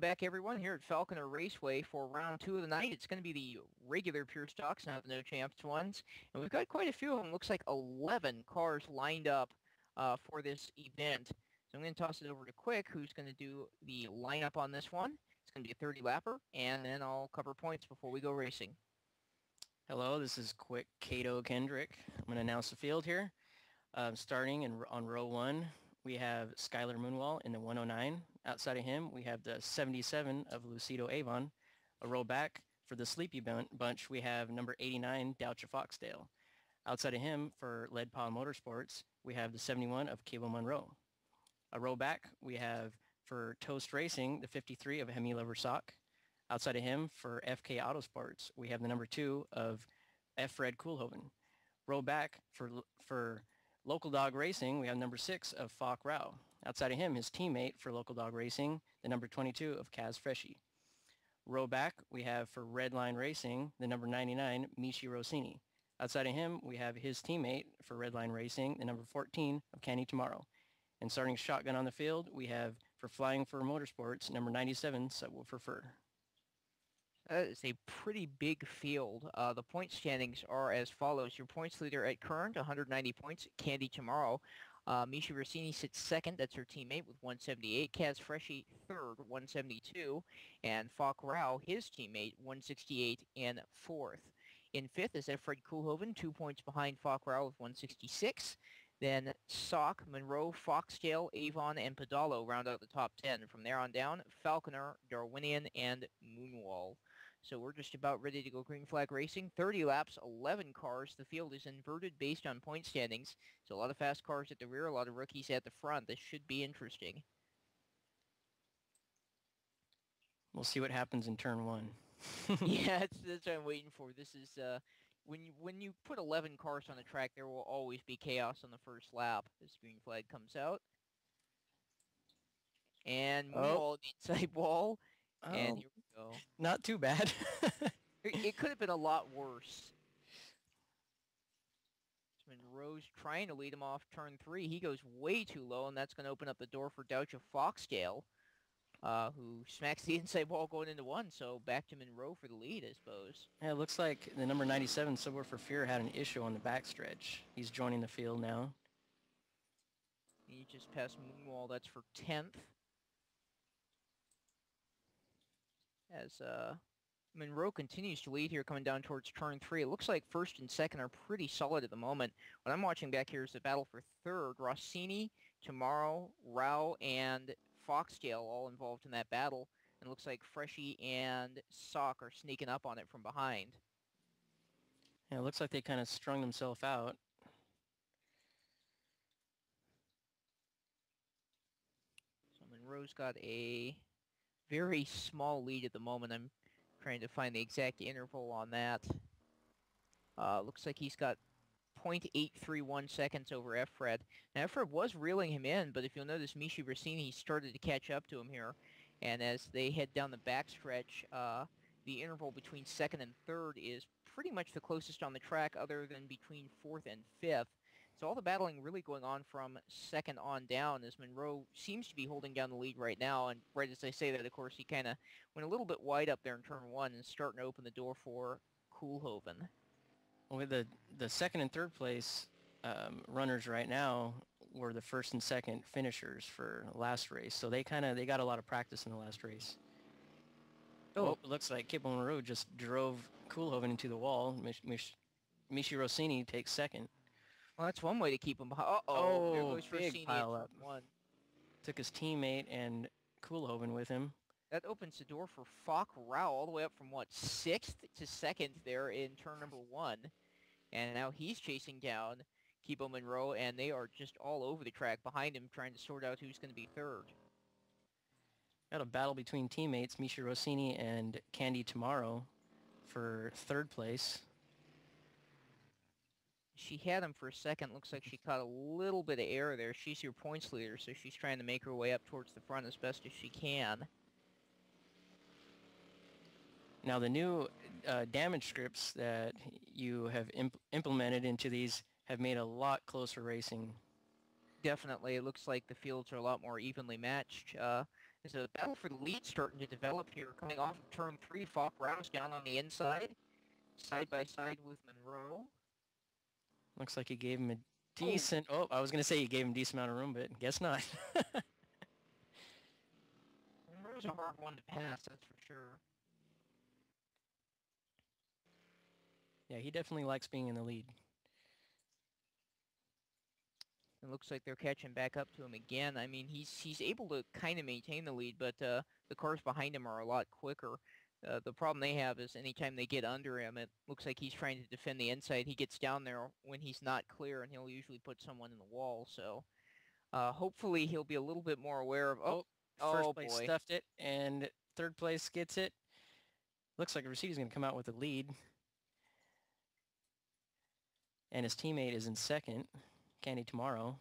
back, everyone, here at Falconer Raceway for round 2 of the night. It's going to be the regular pure stocks, not the no champs ones. And we've got quite a few of them. Looks like 11 cars lined up for this event. So I'm going to toss it over to Quick, who's going to do the lineup on this one. It's going to be a 30-lapper, and then I'll cover points before we go racing. Hello, this is Quick Cato Kendrick. I'm going to announce the field here. Starting on row 1, we have Skylar Moonwall in the 109. Outside of him, we have the 77 of Lucido Avon. A row back for the Sleepy Bunch, we have number 89, Doucha Foxdale. Outside of him, for Lead Paw Motorsports, we have the 71 of Cable Monroe. A row back, we have for Toast Racing, the 53 of Hemila Versac. Outside of him, for FK Autosports, we have the number 2 of F-Red Koolhoven. Row back for Local Dog Racing, we have number 6 of Falk Rao. Outside of him, his teammate for Local Dog Racing, the number 22 of Kaz Freshy. Row back, we have for Redline Racing, the number 99, Michi Rossini. Outside of him, we have his teammate for Redline Racing, the number 14 of Candy Tomorrow. And starting shotgun on the field, we have for Flying Fur Motorsports, number 97, Subwoofer Fur. That is a pretty big field. The point standings are as follows. Your points leader at current, 190 points, Candy Tomorrow. Michi Rossini sits second. That's her teammate with 178. Kaz Freshy third, 172. And Falk Rao, his teammate, 168 and fourth. In fifth is F-Red Koolhoven, 2 points behind Falk Rao with 166. Then Sock, Monroe, Foxtail, Avon, and Pedalo round out the top 10. From there on down, Falconer, Darwinian, and Moonwall. So we're just about ready to go green flag racing. 30 laps, 11 cars. The field is inverted based on point standings. So a lot of fast cars at the rear, a lot of rookies at the front. This should be interesting. We'll see what happens in turn 1. Yeah, that's what I'm waiting for. This is when you put 11 cars on the track, there will always be chaos on the first lap as green flag comes out. And Moonwall, the inside wall. And here we go. Not too bad. It could have been a lot worse. Monroe's trying to lead him off turn 3. He goes way too low, and that's going to open up the door for Doucha Foxtail, who smacks the inside wall going into 1. So back to Monroe for the lead, I suppose. Yeah, it looks like the number 97, Subwoofer Fear, had an issue on the backstretch. He's joining the field now. He just passed Moonwall. That's for 10th. As Monroe continues to lead here coming down towards turn 3. It looks like first and second are pretty solid at the moment. What I'm watching back here is the battle for third. Rossini, Tomorrow, Rao, and Foxtail all involved in that battle. And it looks like Freshy and Sock are sneaking up on it from behind. Yeah, it looks like they kind of strung themselves out. So Monroe's got a very small lead at the moment. I'm trying to find the exact interval on that. Looks like he's got 0.831 seconds over F-Red. Now, F-Red was reeling him in, but if you'll notice, Michi Rossini started to catch up to him here. And as they head down the backstretch, the interval between second and third is pretty much the closest on the track other than between fourth and fifth. So all the battling really going on from second on down as Monroe seems to be holding down the lead right now. And right as I say that, of course, he kind of went a little bit wide up there in turn 1 and starting to open the door for Koolhoven. Well, with the second and third place runners right now were the first and second finishers for last race. So they got a lot of practice in the last race. Oh, it looks like Kip Monroe just drove Koolhoven into the wall. Michi Rossini takes second. Well, that's one way to keep him behind. Uh-oh, there goes big Rossini pile at up. turn 1. Took his teammate and Koolhoven with him. That opens the door for Falk Rao all the way up from, 6th to 2nd there in turn number 1. And now he's chasing down Kibo Monroe, and they are just all over the track behind him trying to sort out who's going to be third. Got a battle between teammates, Michi Rossini and Candy Tomorrow for third place. She had him for a second. Looks like she caught a little bit of air there. She's your points leader, so she's trying to make her way up towards the front as best as she can. Now the new damage scripts that you have implemented into these have made a lot closer racing. Definitely. It looks like the fields are a lot more evenly matched There's a battle for the lead starting to develop here. Coming off of turn 3, Falk Rouse down on the inside, side by side with Monroe. Looks like he gave him a decent... Oh, I was going to say he gave him a decent amount of room, but guess not. Monroe's a hard one to pass, that's for sure. Yeah, he definitely likes being in the lead. It looks like they're catching back up to him again. I mean, he's able to kind of maintain the lead, but the cars behind him are a lot quicker. The problem they have is anytime they get under him, it looks like he's trying to defend the inside. He gets down there when he's not clear, and he'll usually put someone in the wall. So hopefully he'll be a little bit more aware of... First place boy. stuffed it, and third place gets it. Looks like Rossini's going to come out with the lead. And his teammate is in second, Candy Tomorrow.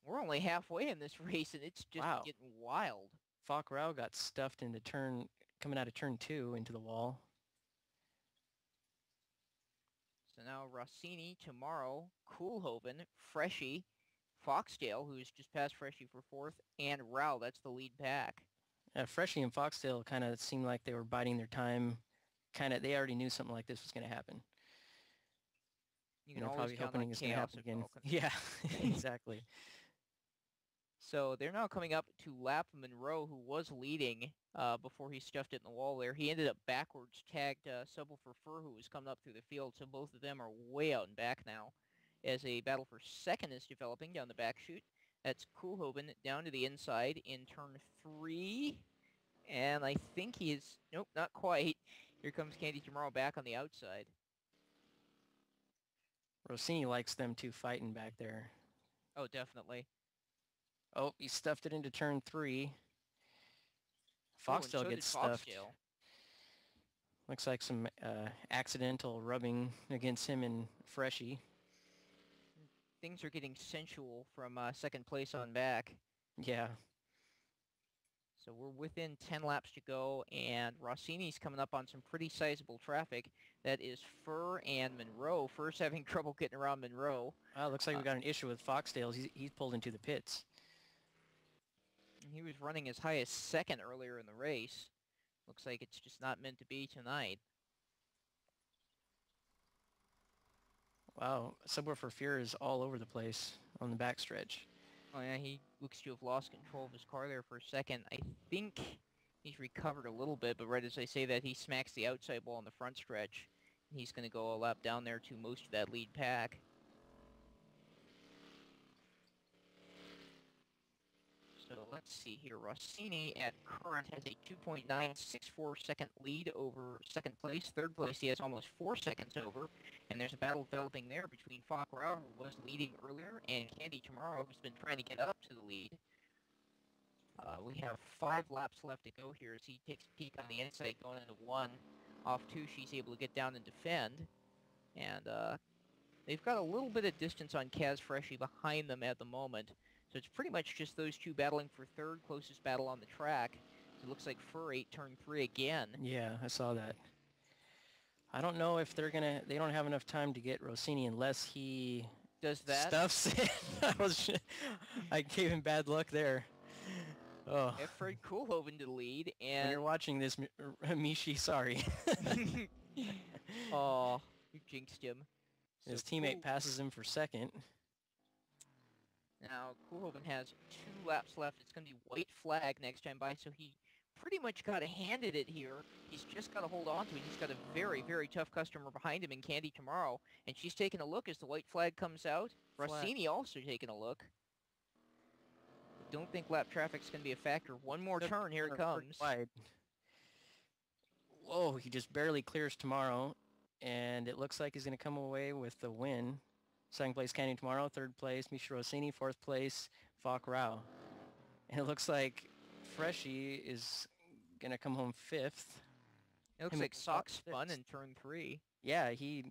We're only halfway in this race, and it's just getting wild. Falk Rao got stuffed into coming out of turn 2 into the wall. So now Rossini, Tomorrow, Koolhoven, Freshie, Foxdale, who's just passed Freshie for 4th, and Rao. That's the lead pack. Freshie and Foxdale kind of seemed like they were biding their time. They already knew something like this was going to happen. You can always count on it's going to happen again. Falconer. Yeah, exactly. So they're now coming up to lap Monroe, who was leading before he stuffed it in the wall there. He ended up backwards, tagged Subwoofer Fur, who was coming up through the field. So both of them are way out and back now as a battle for second is developing down the back chute. That's Koolhoven down to the inside in turn 3. And I think he is... Nope, not quite. Here comes Candy Tomorrow back on the outside. Rossini likes them two fighting back there. Oh, definitely. Oh, he stuffed it into turn 3. Foxdale gets stuffed. Foxdale. Looks like some accidental rubbing against him and Freshie. Things are getting sensual from second place on back. Yeah. So we're within 10 laps to go, and Rossini's coming up on some pretty sizable traffic. That is Fur and Monroe. Fur's having trouble getting around Monroe. Looks like we got an issue with Foxdale. He's pulled into the pits. He was running as high as second earlier in the race. Looks like it's just not meant to be tonight. Wow, Subwoofer Fear is all over the place on the backstretch. Oh yeah, he looks to have lost control of his car there for a second. I think he's recovered a little bit, but right as I say that, he smacks the outside wall on the front stretch. He's going to go a lap down there to most of that lead pack. So let's see here. Rossini at current has a 2.964 second lead over second place. Third place he has almost 4 seconds over. And there's a battle developing there between Falk Rao, who was leading earlier, and Candy Tomorrow, who's been trying to get up to the lead. We have 5 laps left to go here as he takes a peek on the inside going into 1. Off 2, she's able to get down and defend. And they've got a little bit of distance on Kaz Freshie behind them at the moment. So it's pretty much just those two battling for third, closest battle on the track. It looks like Fur 8 turn 3 again. Yeah, I saw that. I don't know if they don't have enough time to get Rossini unless he does that. Stuffs it. I gave him bad luck there. Oh. Fred Koolhoven to lead, and when you're watching this, Mishi, sorry. Oh, you jinxed him. His teammate passes him for second. Now, Koolhoven has 2 laps left. It's going to be white flag next time by, so he pretty much got handed it here. He's just got to hold on to it. He's got a very, very tough customer behind him in Candy Tomorrow, and she's taking a look as the white flag comes out. Rossini also taking a look. Don't think lap traffic's going to be a factor. One more turn, here it comes. Wide. Whoa, he just barely clears Tomorrow, and it looks like he's going to come away with the win. Second place, Candy Tomorrow. Third place, Misha Rossini. Fourth place, Falk Rao. And it looks like Freshie is going to come home 5th. It looks like Sock spun in turn 3. Yeah, he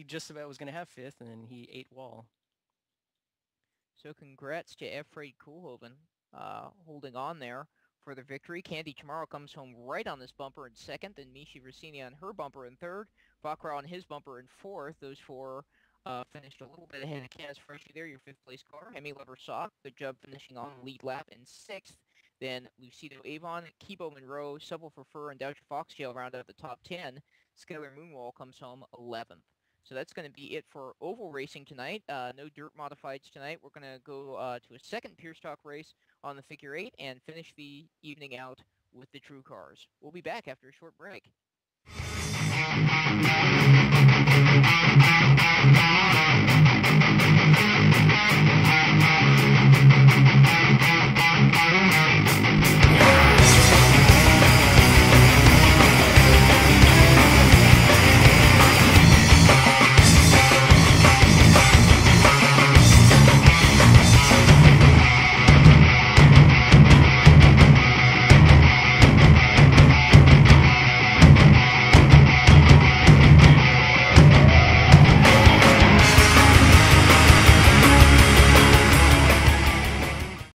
just about was going to have 5th, and then he ate wall. So congrats to Fred Koolhoven holding on there for the victory. Candy Tomorrow comes home right on this bumper in second, and Mishi Rossini on her bumper in third. Falk Rao on his bumper in fourth. Those 4 finished a little bit ahead of Kaz Freshie there, your 5th place car. Hemi Lever Sock, good job finishing on the lead lap in 6th. Then Lucido Avon, Kibo Monroe, Subwoofer Fur, and Doucher Foxtail round out the top 10. Skylar Moonwall comes home 11th. So that's going to be it for oval racing tonight. No dirt modifieds tonight. We're going to go to a second pure stock race on the figure 8 and finish the evening out with the true cars. We'll be back after a short break.